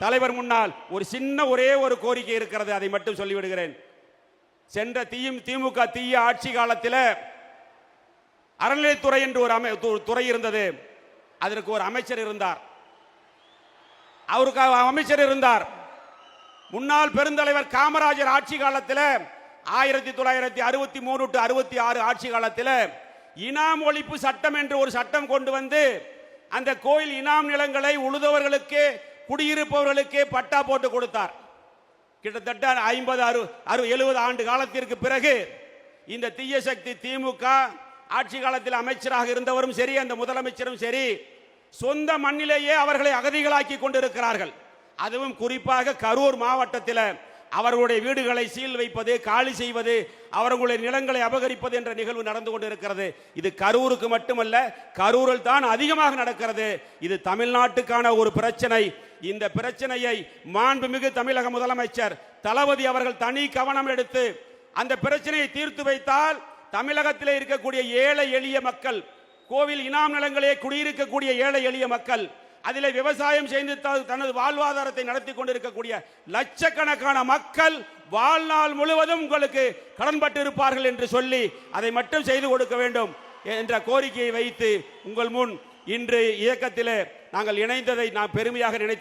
தலைவர் முன்னால் ஒரே ஒரு கோரிக்கை இருக்கிறது, அதை மட்டும் சொல்லிவிடுகிறேன். சென்ற திமுக தீய ஆட்சி காலத்தில் அறநிலைத்துறை என்று ஒரு துறை இருந்தது. அதற்கு ஒரு அமைச்சர் இருந்தார். முன்னாள் பெருந்தலைவர் காமராஜர் ஆட்சி காலத்தில் 1963 to 66 ஆட்சி காலத்தில் இனாம் ஒழிப்பு சட்டம் என்று ஒரு சட்டம் கொண்டு வந்து அந்த கோயில் இனாம் நிலங்களை உழுதவர்களுக்கு குடியிருப்பவர்களுக்கு பட்டா போட்டு கொடுத்தார். கிட்டத்தட்ட 50-70 ஆண்டு காலத்திற்கு பிறகு இந்த தீய சக்தி திமுக ஆட்சி காலத்தில் அமைச்சராக இருந்தவரும் சரி, அந்த முதலமைச்சரும் சரி, சொந்த மண்ணிலேயே அவர்களை அகதிகளாக்கி கொண்டிருக்கிறார்கள். அதுவும் குறிப்பாக கரூர் மாவட்டத்தில் அவர்களுடைய வீடுகளை சீல் வைப்பது, காலி செய்வது, அவர்களுடைய நிலங்களை அபகரிப்பது என்ற நிகழ்வு நடந்து கொண்டிருக்கிறது. இது கரூருக்கு மட்டுமல்ல, கரூரில் தான் அதிகமாக நடக்கிறது. இது தமிழ்நாட்டுக்கான ஒரு பிரச்சனை. இந்த பிரச்சனையை மாண்புமிகு தமிழக முதலமைச்சர் தளபதி அவர்கள் தனி கவனம் எடுத்து அந்த பிரச்சனையை தீர்த்து வைத்தால் தமிழகத்தில் இருக்கக்கூடிய ஏழை எளிய மக்கள், கோவில் இனாம் நிலங்களே குடியிருக்கக்கூடிய ஏழை எளிய மக்கள், அதிலே விவசாயம் செய்து தனது வாழ்வாதாரத்தை நடத்தி கொண்டிருக்கக்கூடிய லட்சக்கணக்கான மக்கள் வாழ்நாள் முழுவதும் உங்களுக்கு கடன்பட்டு இருப்பார்கள் என்று சொல்லி அதை மட்டும் செய்து கொடுக்க வேண்டும் என்ற கோரிக்கையை வைத்து உங்கள் முன் இன்று இயக்கத்திலே நாங்கள் இணைந்ததை நான் பெருமையாக நினைத்து